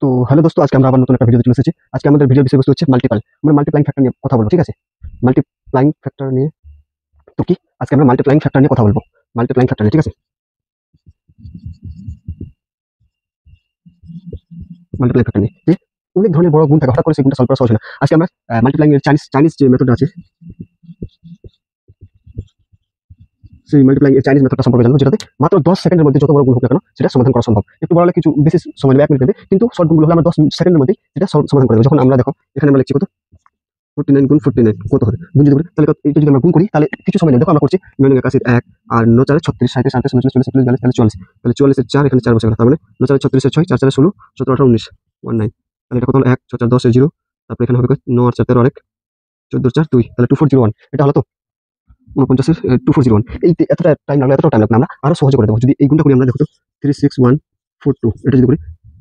তো হ্যালো দোস্ত, আজকে আমরা আবার নতুন একটা ভিডিও চলে এসেছি। আজকে আমাদের ভিডিওর বিষয়বস্তু হচ্ছে মাল্টিপল। আমরা মাল্টিপ্লাইং ফ্যাক্টর নিয়ে কথা বলবো, ঠিক আছে? মাল্টিপ্লাইং ফ্যাক্টর নিয়ে তো কি আজকে আমরা মাল্টিপ্লাইং ফ্যাক্টর নিয়ে কথা বলবো। মাল্টিপ্লাইং ফ্যাক্টর নিয়ে, ঠিক আছে? মাল্টিপ্লাইং ফ্যাক্টর নিয়ে যে অনেক ধরনের বড় গুণ থাকে, হঠাৎ করে সেই গুণটা সলভ করা সহজ হয় না। আজকে আমরা মাল্টিপ্লাইং এর চাইনিজ যে মেথড আছে, সেই মাল্টিপ্লাইং এর চাইনিজ মেথডটা সম্পর্কে জানবো, যেটাতে মাত্র 10 সেকেন্ডের মধ্যে যত বড় গুণ হোক না কেন সেটা সমাধান করা সম্ভব। একটু বড় হলে কিছু বেশি সময় নেবে, 1 মিনিট নেবে, কিন্তু শর্ট গুণগুলো হলে আমরা 10 সেকেন্ডের মধ্যে সেটা সমাধান করে দেবো। যখন আমরা দেখো এখানে আমরা লিখছি কত, 49 গুণ 49 কত হবে গুণ যদি করি, তাহলে এটা যদি আমরা গুণ করি তাহলে কিছু সময় নেবে। দেখো আমরা করছি 9 81 1 আর 9 4 36 37 38 39 40 41 42 44, তাহলে 44 এর 4 এখানে 4 বসে গেল, তার মানে 9 4 36 এর 6 4 4 16 17 18 19 19, তাহলে এটা কত হলো 1 6 4 10 এর 0, তারপরে এখানে হবে 9 আর 4 13 আর 1 14 4 2, তাহলে 2401। এটা হলো তো 49 এর 2401। এই এতটা টাইম লাগলো, এতটা টাইম লাগলো, আমরা আরো সহজে করে দেবো। যদি এই গুণটা করি আমরা, দেখো তো 36142, এটা যদি করি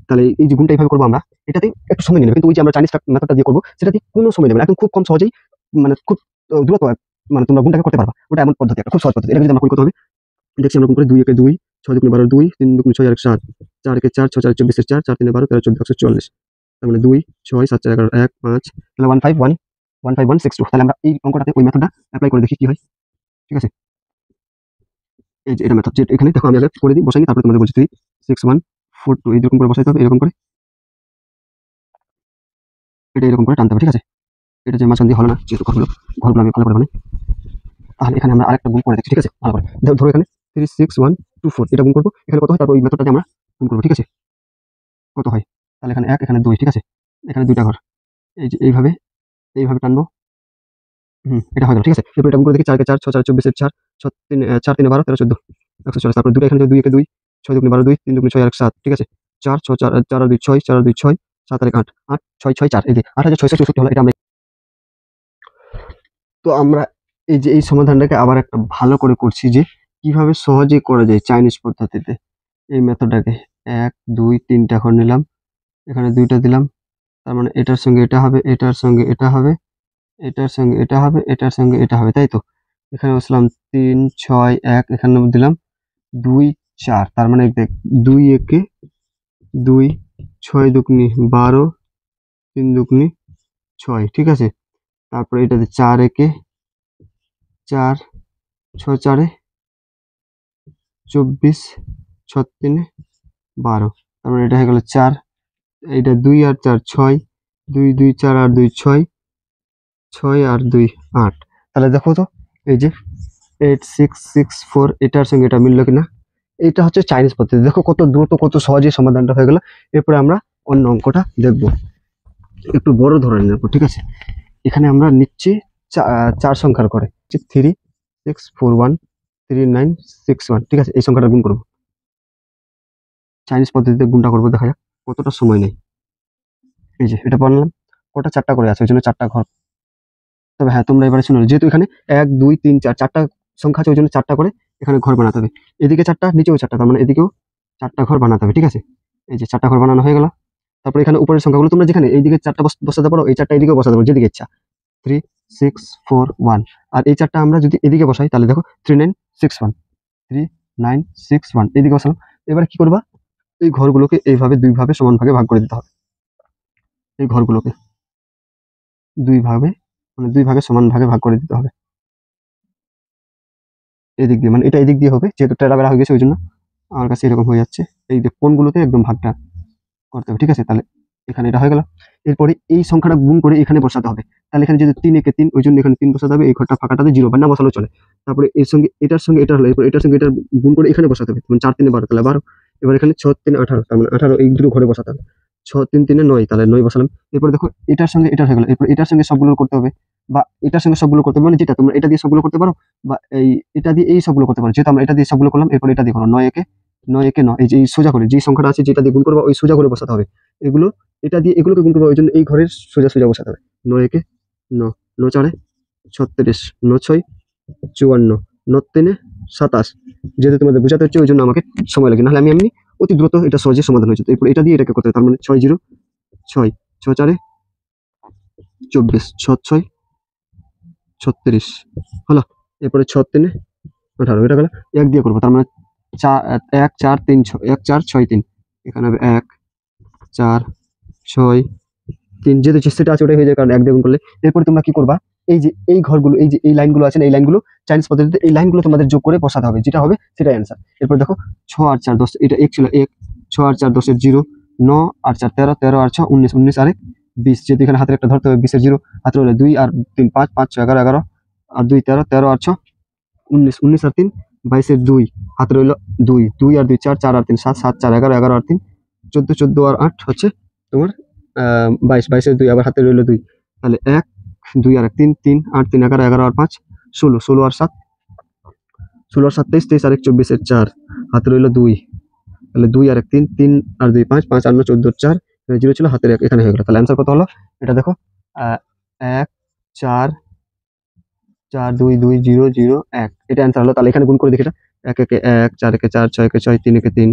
তাহলে এই যে গুণটা এইভাবে করবো আমরা, এটাতে একটু সময় নেবে, কিন্তু ওই যে আমরা চাইনিজ মেথডটা দিয়ে করবো সেটাতে কোনো সময় নেবে না, একদম খুব কম সহজেই, মানে খুব দ্রুত, মানে তোমরা গুণটাকে করতে পারবা। ওটা এমন পদ্ধতি, একটা খুব সহজ পদ্ধতি। এটা যদি আমরা করি কত হবে, দেখছি আমরা গুণ করে 2 একে 2 6 দুগুণে 12 2 3 দুগুণে 6 আর 1 7 4 একে 4 6 4 24 এর 4 4 3 12 13 14 144, তার মানে 2 6 7 4 11 1 5, তাহলে 15162। তাহলে আমরা এই অঙ্কটাতে ওই মেথডটা অ্যাপ্লাই করে দেখি কি হয়, ঠিক আছে? এই যে এটা মেথড, যে এখানে দেখো আমি আগে করে দিই, বসাই, তারপরে তোমাদের বলছি 36142 এইরকম করে বসাইতে হবে, এরকম করে, এটা এরকম করে টানতে হবে, ঠিক আছে? এটা যে মাঝখান দিয়ে হলো না, যেহেতু ঘরগুলো আমি ভালো করে বানাই, তাহলে এখানে আমরা আরেকটা গুণ করে দেখছি, ঠিক আছে? ভালো করে ধরো এখানে 36124 এটা গুণ করবো, এখানে কত হয় তারপর ওই মেথডটাতে আমরা গুণ করবো, ঠিক আছে? কত হয়, তাহলে এখানে 1 এখানে 2, ঠিক আছে? এখানে দুইটা ঘর, এই যে এইভাবে টানবো। এটা হয়ে গেল, ঠিক আছে? এরপর এটা গুণ করে দেখি, 4 কে 4 6 4 24 এর 4 4 3 12 13 14 144, তারপর দুটো এখানে 2 একে 2 6 দুগুণে 12 2 3 দুগুণে 6 আর 1 7, ঠিক আছে? 4 6 4 4 আর 2 6 4 আর 2 6 7 আর 1 8 8 6 6 4, এই যে 8664 হলো। এটা আমরা, তো আমরা এই যে এই সমাধানটাকে আবার একটা ভালো করে করছি, যে কিভাবে সহজে করা যায় চাইনিজ পদ্ধতিতে এই মেথডটাকে। 1 2 3টা ঘর নিলাম, এখানে 2টা দিলাম, তার মানে এটার সঙ্গে এটা হবে, এটার সঙ্গে এটা হবে, এটার সঙ্গে এটা হবে, এটার সঙ্গে এটা হবে, তাই তো? এখানে বসলাম 3 6 1, এখানে দিলাম 2 4, তার মানে দেখ 2 একে 2 6 দুগুনি 12 3 দুগুনি 6, ঠিক আছে? তারপরে এটাতে 4 একে 4 6 4 24 6 3 12, তার মানে এটা হয়ে গেল 4, এইটা 2 আর 4 6 2 2 4 আর 2 6 6 আর 2 8, তাহলে দেখো তো এই যে 8664 এটার সঙ্গে এটা মিললো কিনা। এটা হচ্ছে চাইনিজ পদ্ধতি। দেখো কত দ্রুত, কত সহজে সমাধানটা হয়ে গেল। এরপরে আমরা অন্য অঙ্কটা দেখব, একটু বড় ধরনের নেব, ঠিক আছে? এখানে আমরা নিচ্ছি 4 সংখ্যার করে 36413961, ঠিক আছে? এই সংখ্যাটা গুণ করবো, চাইনিজ পদ্ধতিতে গুণটা করবো, দেখা যাক কতটা সময় নেই। এই যে এটা বানালাম, কটা 4টা করে আছে, ওই জন্য 4টা ঘর। তবে হ্যাঁ, তোমরা এবারে শুনো, যেহেতু এখানে 1 2 3 4 4টা সংখ্যা আছে, ওই জন্য 4টা করে এখানে ঘর বানাতে হবে। এদিকে 4টা, নিচেও 4টা, তার মানে এদিকেও 4টা ঘর বানাতে হবে, ঠিক আছে? এই যে 4টা ঘর বানানো হয়ে গেল। তারপরে এখানে উপরের সংখ্যাগুলো তোমরা যেখানে এইদিকে 4টা বসাতে পারো, এই 4টা এদিকেও বসাতে পারো, যেদিকে ইচ্ছা। 3641, আর এই 4টা আমরা যদি এদিকে বসাই তাহলে দেখো 3961 এইদিকে বসালাম। এবার কি করবা, এই ঘরগুলোকে এইভাবে 2 ভাগে সমান ভাগে ভাগ করে দিতে হবে। এই ঘরগুলোকে 2 ভাগে, মানে 2 ভাগে সমান ভাগে ভাগ করে দিতে হবে এদিক দিয়ে, মানে এটা এদিক দিয়ে হবে, যেহেতু টেরা বেড়া হয়ে গেছে ওই জন্য আমার কাছে এরকম হয়ে যাচ্ছে। এই যে কোণগুলোতে একদম ভাগটা করতে হবে, ঠিক আছে? তাহলে এখানে এটা হয়ে গেল। এরপরে এই সংখ্যাটা গুণ করে এখানে বসাতে হবে। তাহলে এখানে যদি 3 একে 3, ওই জন্য এখানে 3 বসাতে হবে, এই ঘরটা ফাঁকাটাতে 0 বা না বসালেও চলে। তারপরে এর সঙ্গে এটার সঙ্গে এটা হলো, এরপর এটার সঙ্গে এটা গুণ করে এখানে বসাতে হবে, মানে 4 3 12, তাহলে 12। এবার এখানে 6 3 18, তার মানে 18 এই দুটো ঘরে বসাতে হবে। 6 3 3 9, তাহলে 9 বসালাম। এরপর দেখো এটার সঙ্গে এটা হয়ে গেল, এরপর এটার সঙ্গে সবগুলো করতে হবে, বা এটার সঙ্গে সবগুলো করতে হবে, মানে যেটা তোমরা এটা দিয়ে সবগুলো করতে পারো, বা এটা দিয়ে এই সবগুলো করতে পারো। যেহেতু আমরা এটা দিয়ে সবগুলো করলাম, এরপর এটা দিয়ে করো 9 একে 9, এই যে এই সোজা করে যে সংখ্যাটা আছে যেটা দিয়ে গুণ করবো ওই সোজা করে বসাতে হবে। এগুলো এটা দিয়ে এগুলোকে গুণ করবো, ওই জন্য এই ঘরের সোজা সোজা বসাতে হবে। 9 একে 9, 9 4 36, 9 6 54, 9 3 27। যেহেতু তোমাদের বোঝাতে হচ্ছে ওই জন্য আমাকে সময় লাগে, নাহলে আমি এমনি অতি দ্রুত এটা সহজে সমাধান হয়ে যেত। এরপর এটা দিয়ে এটাকে করতে হবে, তার মানে 6 0 6 6 4 24 6 6 36 হলো। এরপরে 6 3 18, এটা গেল। 1 দিয়ে করবো, তার মানে 1 4 3 6 1 4 6 3, এখানে হবে 1 4 6 3, যেহেতু সেটা আছে ওটাই হয়ে যায়, কারণ 1 দিয়ে গুণ করলে। এরপরে তোমরা কি করবা, এই যে এই ঘরগুলো, এই যে এই লাইনগুলো আছে না, এই লাইনগুলো চাইনিজ পদ্ধতিতে এই লাইনগুলো তোমাদের যোগ করে বসাতে হবে, যেটা হবে সেটাই অ্যান্সার। এরপর দেখো 6 আর 4 10, এটা 1 ছিল 1, 6 আর 4 10 এর 0, 9 আর 4 13, 13 আর 6 19, 19 আর 1 20, যেহেতু এখানে হাতের একটা ধরতে হবে, 20 এর 0 হাতে হলে 2 আর 3 5, 5 6 11, 11 আর 2 13, 13 আর 6 19, 19 আর 3 22 এর 2 হাতে রইল 2, 2 আর 2 4, 4 আর 3 7, 7 4 11, 11 আর 3 14, 14 আর 8 হচ্ছে তোমার 22, 22 এর 2 আবার হাতে রইল 2, তাহলে 1 2 আর 1 3, 3 8 3 11, 11 আর 5 16, 16 আর 7, 16 আর 7 23, 23 আর 1 24 এর 4 হাতে রইল 2, তাহলে 2 আর 1 3, 3 আর 2 5, 5 আর 9 14 4, 0 ছিল হাতের 1 এখানে হয়ে গেল। তাহলে অ্যান্সার কত হলো, এটা দেখো 1 4 4 2 2 0 0 1, এটা অ্যান্সার হলো। তাহলে এখানে গুণ করে দেখি, এটা 1 1 1 4 1 4 6 1 6 3 1 3,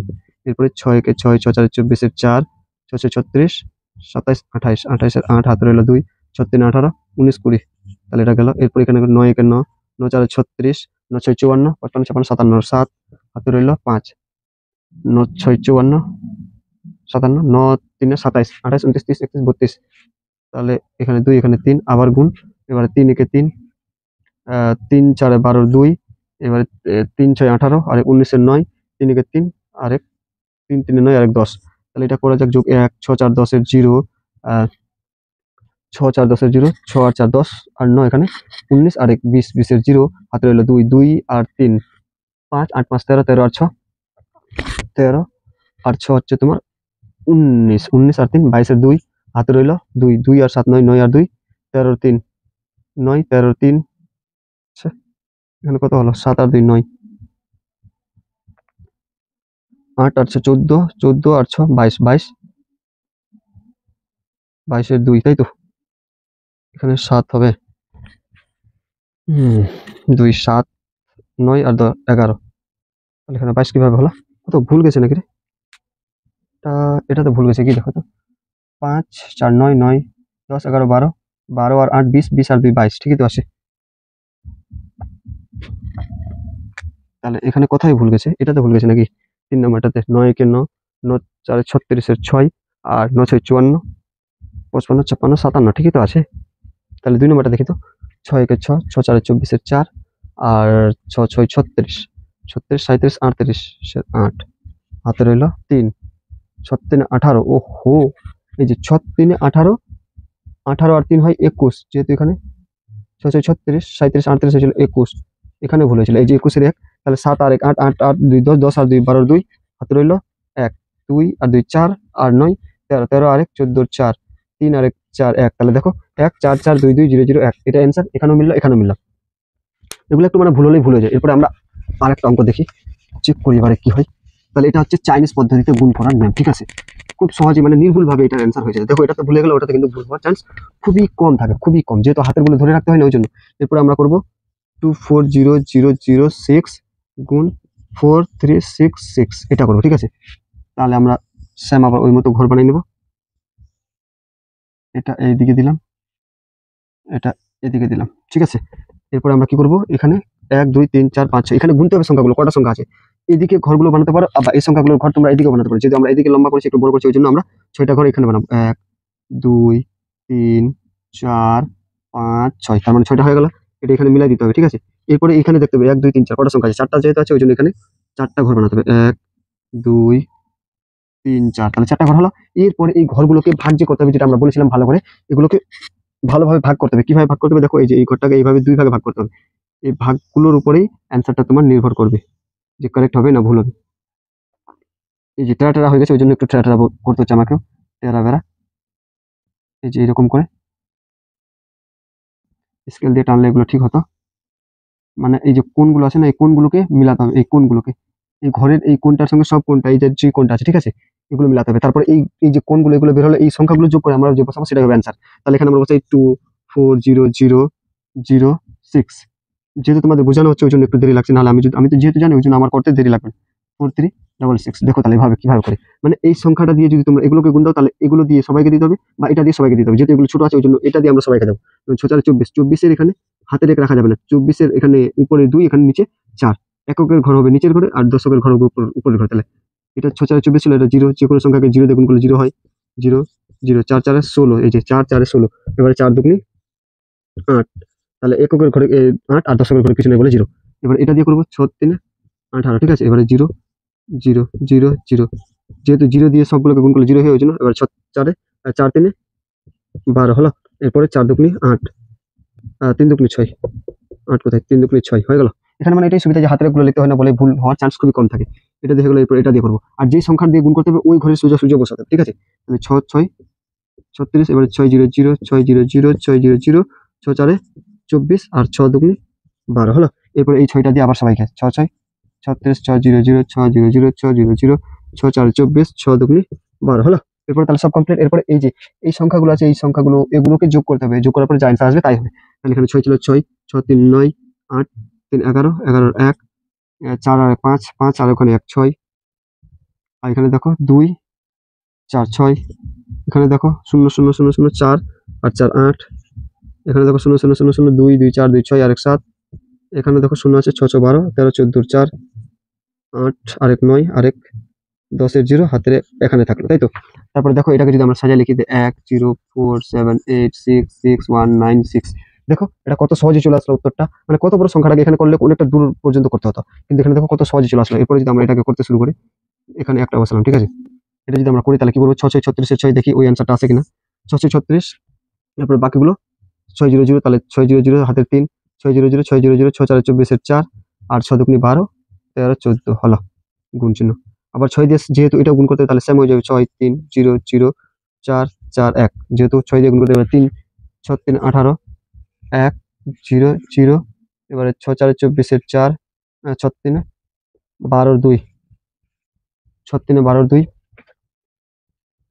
এরপরে 6 1 6 6 4 24 এর 4 6 6 36 27 28 28 এর 8 হাতে রইল 2 6 3 18 19 20, তাহলে এটা গেল। এরপর এখানে 9 1 9 9 4 36 9 6 54 55 56 57 7 হাতে রইল 5 9 6 54 57 9 3 27 28 29 30 31 32, তাহলে এখানে 2 এখানে 3 আবার গুণ, এবারে 3 1 3 3 4 12 2, এবারে 3 6 18 আর 19 এর 9 3 1 3 আর 3 3 9 আর 10, তাহলে এটা করা যাক যোগ 1 6 4 10 এর 0, 6 4 10 এর 0, 6 আর 4 10 আর 9 এখানে 19 আর 1 20, 20 এর 0 হাতে রইল 2 2 আর 3 5 8 5 13 13 আর 6 13 আর 6 হচ্ছে তোমার 19 19 আর 3 22 এর 2 হাতে রইল 2 2 আর 7 9 9 আর 2 13 আর 3 9 13 আর 3, এখানে কত হলো 7 আর 2 9 8 আর 14 14 আর 6 22 22 22 এর 2, তাই তো এখানে 7 হবে 2 7 9 আর 11, তাহলে এখানে 22 কিভাবে হলো, কত ভুল গেছে নাকি রে, এটা তো ভুল গেছে, কি দেখো তো 5 4 9 9 10 11 12 12 আর 8 20 20 আর 2 22, ঠিকই তো আছে। তাহলে এখানে কোথায় ভুল গেছে, এটাতে ভুল গেছে নাকি, 3 নম্বরটাতে 9 কে 9 9 4 36 এর 6 আর 9 6 54 55 56 57, ঠিকই তো আছে। তাহলে 2 নম্বরটা দেখি তো 6 1 6 6 4 24 এর 4 আর 6 6 36 36 37 38 8 হাতে রইল 3 6 3 18, ওহো এই যে 6 3 18 18 আর 3 হয় 21, যেহেতু এখানে 6 6 36 37 38 হয়েছিল 21, এখানে ভুল হয়েছিল, এই যে 21 এর 1, তাহলে 7 আর 1 8 8 8 2 10 10 আর 2 12 আর 2 হাতে রইল 1 2 আর 2 4 আর 9 13 13 আর 1 14 আর 4 3 আর 1 4 1, তাহলে দেখো 1 4 4 2 2 0 0 1, এটা অ্যান্সার, এখানেও মিললো এখানেও মিললো। এগুলো একটু মানে ভুল হলেই ভুল হয়ে যায়। এরপরে আমরা আরেকটা অঙ্ক দেখি, চেক করি এবারে কি হয়। তাহলে এটা হচ্ছে চাইনিজ পদ্ধতিতে গুণ করার নিয়ম, ঠিক আছে, খুব সহজে মানে নির্ভুল ভাবে এটার অ্যান্সার হয়ে যায়। দেখো এটাতে ভুলে গেলে ওটাতে কিন্তু ভুল হওয়ার চান্স খুবই কম থাকে, খুবই কম, যেহেতু হাতের গুলো ধরে রাখতে হয় না ওই জন্য। এরপরে আমরা করবো 24006 গুণ 4366, এটা করবো, ঠিক আছে। তাহলে আমরা সেম আবার ওই মতো ঘর বানিয়ে নেব, এটা এইদিকে দিলাম, এটা এদিকে দিলাম, ঠিক আছে। এরপরে আমরা কি করব, এখানে 1 2 3 4 5 6, এখানে গুনতে হবে সংখ্যাগুলো, কটা সংখ্যা আছে। এদিকে ঘরগুলো বানাতে পারো, আবার এই সংখ্যাগুলোর ঘর তোমরা এদিকে বানাতে পারো, যেহেতু আমরা এদিকে লম্বা করেছি একটু বড় করেছি ওই জন্য আমরা 6টা ঘর এখানে বানাবো, 1 2 3 4 5 6, তার মানে 6টা হয়ে গেল। এটা এখানে মিলাই দিতে হবে, ঠিক আছে। এরপরে এখানে দেখতে হবে 1 2 3 4 কটা সংখ্যা আছে, 4টা যেহেতু আছে ওই জন্য এখানে 4টা ঘর বানাতে হবে, 1 2 3 4, তাহলে 4টা ঘর হলো। এরপরে এই ঘরগুলোকে ভাগ যে করতে হবে, যেটা আমরা বলেছিলাম ভালো করে, এগুলোকে ভালোভাবে ভাগ করতে হবে। কিভাবে ভাগ করতে হবে, দেখো এই যে এই ঘরটাকে এইভাবে 2 ভাগে ভাগ করতে হবে, এই ভাগগুলোর উপরেই অ্যান্সারটা তোমার নির্ভর করবে যে কারেক্ট হবে না ভুল হবে। এই যে টেরা টেরা হয়ে গেছে ওই জন্য একটু টেরা টেরা করতে হচ্ছে আমাকেও, টেরা বেড়া, এই যে এরকম করে স্কেল দিয়ে টানলে এগুলো ঠিক হতো। মানে এই যে কোণগুলো আছে না, এই কোণগুলোকে মিলাতে হবে, এই কোণগুলোকে, এই ঘরের এই কোণটার সঙ্গে সব কোণটা, এই যে কোণটা আছে, ঠিক আছে, এগুলো মিলাতে হবে। তারপরে এই এই যে কোণগুলো এগুলো বের হলে এই সংখ্যাগুলো যোগ করে আমরা যে বসাবো সেটা হবে অ্যান্সার। তাহলে এখানে আমরা বসাই 2400006, যেহেতু তোমাদের বোঝানো হচ্ছে ওই জন্য একটু দেরি লাগছে, নাহলে আমি তো যেহেতু জানি ওই জন্য আমার করতে দেরি লাগবে না। 4366, দেখো তাহলে এভাবে কিভাবে করে, মানে এই সংখ্যাটা দিয়ে যদি তোমরা এগুলোকে গুণ দাও, তাহলে এগুলো দিয়ে সবাইকে দিতে হবে, বা এটা দিয়ে সবাইকে দিতে হবে, যেহেতু এগুলো ছোট আছে ওই জন্য এটা দিয়ে আমরা সবাইকে দেবো। 6 24 এর এখানে হাতে রেখে রাখা যাবে না, 24 এর এখানে উপরে 2, এখানে নিচে 4, এককের ঘর হবে নিচের ঘরে আর দশকের ঘর হবে উপরের ঘরে। তাহলে এটা 6 4 24 ছিল, এটা 0, যে কোনো সংখ্যাকে 0 দিয়ে গুণ করলে 0 হয়, 0 0, 4 4 16, এই যে 4 4 16, এবারে 4 দুগুনি 8, তাহলে এককের ঘরে 8 আর দশকের ঘরে কিছু নেই বলে 0। এবার এটা দিয়ে করবো 6 3 18, ঠিক আছে। এবারে 0 0 0 0, যেহেতু 0 দিয়ে সবগুলোকে গুণ করলে 0 হয়ে যাবে। এবার 4 4 3 12 হলো। এরপরে 4 দুগুনি 8, 3 দুগুনি 6, 8 কোথায়, 3 দুগুনি 6 হয়ে গেল। এখানে মানে এটাই সুবিধা যে হাতের গুলো লিখতে হয় না বলে ভুল হওয়ার চান্স খুবই কম থাকে। এটা দিয়ে হলো, এরপর এটা দিয়ে করবো। আর যেই সংখ্যা দিয়ে গুণ করতে হবে ওই ঘরে সোজা সোজা বসাতে হবে, ঠিক আছে। তাহলে 6 6 36, এবারে 6 0 0 6 0 0 6 0 0, 6 4 24 আর 6 দুগুনি 12 হলো। এরপর এই 6টা দিয়ে আবার সবাইকে 6 6 36, 6 0 0 6 0 0 6 0 0, 6 4 24, 6 দুগুনি 12 হলো। এরপর তাহলে সব কমপ্লিট। এরপরে এই যে এই সংখ্যাগুলো আছে, এই সংখ্যাগুলো এগুলোকে যোগ করতে হবে। যোগ করার পরে যা অ্যান্সার আসবে তাই হবে। তাহলে এখানে 6 ছিল 6, 6 3 9, 8 3 11, 11 1, 4 আর 5 5, আর ওখানে 1 6, আর এখানে দেখো 2 4 6, এখানে দেখো 0 0 0 0 4 আর 4 8, এখানে দেখো 0 0 0 0 2 2 4 2 6 আর 1 7, এখানে দেখো 0 আছে 6 6 12 13 14 4 8 আর 1 9 আর 1 10 এর 0 হাতের এখানে থাকলো, তাই তো। তারপরে দেখো এটাকে যদি আমরা সাজিয়ে লিখি 1 0 4 7 8 6 6 1 9 6, দেখো এটা কত সহজে চলে আসলো উত্তরটা। মানে কত বড় সংখ্যাটাকে এখানে করলে অনেকটা দূর পর্যন্ত করতে হতো, কিন্তু এখানে দেখো কত সহজে চলে আসলো। এরপরে যদি আমরা এটাকে করতে শুরু করি, এখানে একটা বসালাম, ঠিক আছে। এটা যদি আমরা করি তাহলে কি করবো, 6 6 36 এর 6, দেখি ওই অ্যান্সারটা আছে কিনা। 6 6 36, তারপরে বাকিগুলো 6 0 0, তাহলে 6 0 0 হাতের 3, 6 0 0 6 0 0, 6 4 24 এর 4 আর 6 দুগুনি 12 13 14 হলো গুণ চিহ্ন। আবার 6 দিয়ে যেহেতু এটা গুণ করতে হবে, তাহলে সেম হয়ে যাবে 6 3 0 0 4 4 1, যেহেতু 6 দিয়ে গুণ করতে হবে 3 6 3 18 1 0 0, এবারে 6 4 24 এর 4, 6 3 12 2, 6 3 12 2,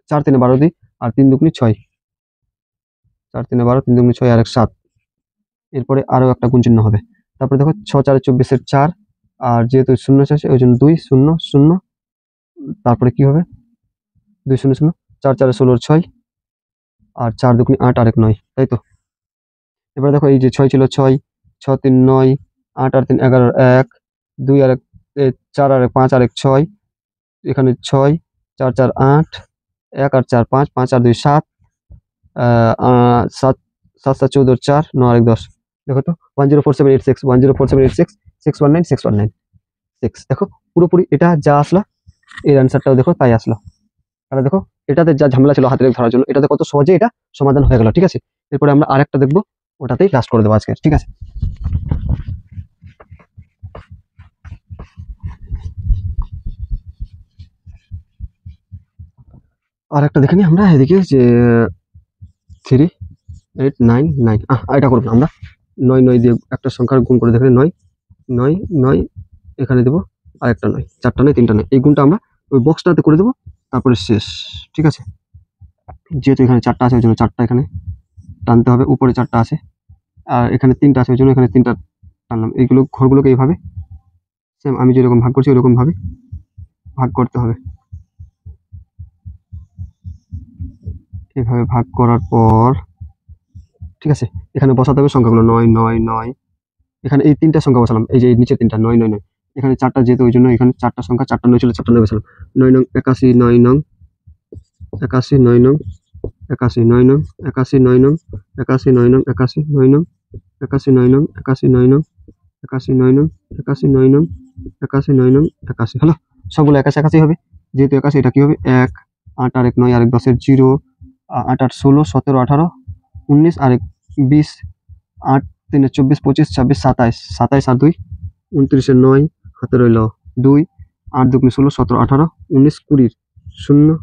4 3 12 2 আর 3 দুগুনি 6, 4 3 12, 3 দুগুনি 6 আর 1 7। এরপরে আরো একটা গুণ চিহ্ন হবে। তারপরে দেখো 6 4 24 এর 4, আর যেহেতু 0 আছে ওই জন্য 2 0 0, তারপরে কি হবে 2 0 0, 4 4 16 6 আর 4 দুগুনি 8 আর 1 9, তাই তো। এবারে দেখো এই যে 6 ছিল 6 6 3 9 8 আর 3 11 1 2 আর 1 4 আর 1 5 আর 1 6, এখানে 6 4 4 8 1 আর 4 5 5 আর 2 7, 7 7 7 14 4 9 আর 1 10, দেখো তো 104786 104786 619 619 6, দেখো পুরোপুরি এটা যা আসলো এর অ্যান্সারটাও দেখো তাই আসলো। তাহলে দেখো এটাতে যা ঝামেলা ছিল হাতের ধরার জন্য, এটাতে কত সহজে এটা সমাধান হয়ে গেল, ঠিক আছে। এরপরে আমরা আরেকটা দেখবো, ওটাতেই লাস্ট করে দেবো আজকে, ঠিক আছে। আরেকটা দেখে নিই আমরা এদিকে যে 3 8 9 9, এটা করবো আমরা 9 9 দিয়ে একটা সংখ্যার গুণ করে দেখে 9 9 9, এখানে দেবো আর একটা 9, 4টা 9 3টা 9, এই গুণটা আমরা ওই বক্সটাতে করে দেবো, তারপরে শেষ, ঠিক আছে। যেহেতু এখানে 4টা আছে ওই জন্য 4টা এখানে টানতে হবে, উপরে 4টা আছে আর এখানে 3টা আছে ওই জন্য এখানে 3টা টানলাম। এইগুলো ঘরগুলোকে এইভাবে সেম আমি যেরকম ভাগ করছি ওরকম ভাবে ভাগ করতে হবে। এইভাবে ভাগ করার পর, ঠিক আছে, এখানে বসাতে হবে সংখ্যাগুলো 9 9 9, এখানে এই 3টা সংখ্যা বসালাম, এই যে নিচে 3টা 9 9 9, এখানে 4টা যেহেতু ওই জন্য এখানে 4টা সংখ্যা 4টা 9 ছিল 4টা 9 বসালাম। 9 নং 81 9 নং 81 9 নং 81 9 নং 81 9 নং 81 9 নং 81 9 নং 81 9 নং 81 9 নং 81 9 নং 81 9 নং 81 9 নং 81 হলো। সবগুলো 81 81 হবে, যেহেতু 81 এটা কি হবে 1 8 আর 1 9 আর 1 10 এর 0, 8 8 16 17 18 19 আর 1 20, 8 3 24 25 26 27 27 আর 2 29 এর 9, হাতে রইল 2, 8 2 16 17 18 19 20 0,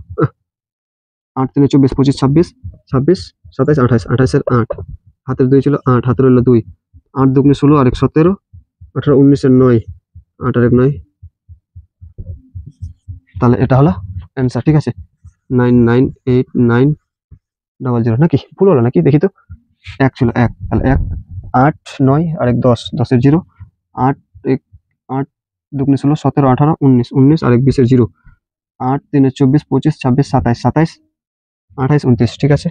8 3 24 25 26 26 27 28 28 এর 8, হাতের 2 ছিল 8, হাতে রইল 2, 8 2 16 আর 1 17 18 19 এর 9, 8 আর 1 9, তাহলে এটা হলো অ্যান্সার, ঠিক আছে। 998900 নাকি ভুল হলো নাকি দেখি তো, 1 ছিল 1, তাহলে 1 8 9 আর 1 10 10 এর 0, 8 1 8 2 16 17 18 19 19 আর 1 20 এর 0, 8 3 24 25 26 27 27 28 29, ঠিক আছে।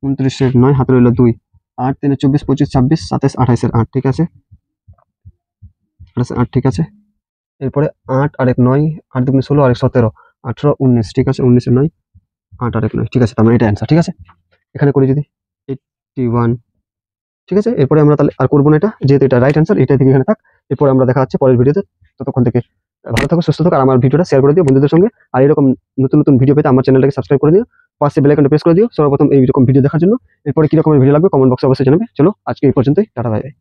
29 এর 9, হাতে রইল 2, 8 3 24 25 26 27 28 এর 8, ঠিক আছে। 28 এর 8, ঠিক আছে। এরপরে 8 আর 1 9, 8 2 16 আর 1 17 18 19, ঠিক আছে। 19 এর 9 8 আর 1 9, ঠিক আছে, তার মানে এটা অ্যান্সার। ঠিক আছে, এখানে করি যদি 81, ঠিক আছে, এরপরে আমরা তাহলে আর করবো না এটা, যেহেতু এটা রাইট অ্যান্সার, এটা থেকে এখানে থাক। এরপরে আমরা দেখা হচ্ছে পরের ভিডিওতে। ততক্ষণ থেকে ভালো থাকো, সুস্থ থাকো, আর আমার ভিডিওটা শেয়ার করে দিও বন্ধুদের সঙ্গে। আর এরকম নতুন নতুন ভিডিও পেতে আমার চ্যানেলটাকে সাবস্ক্রাইব করে দিও, পাশে বেল আইকনটা প্রেস করে দিও সর্বপ্রথম এইরকম ভিডিও দেখার জন্য। এরপরে কিরকম ভিডিও লাগবে কমেন্ট বক্সে অবশ্যই জানাবে। চলো আজকে এই পর্যন্তই, টাটা বাই বাই।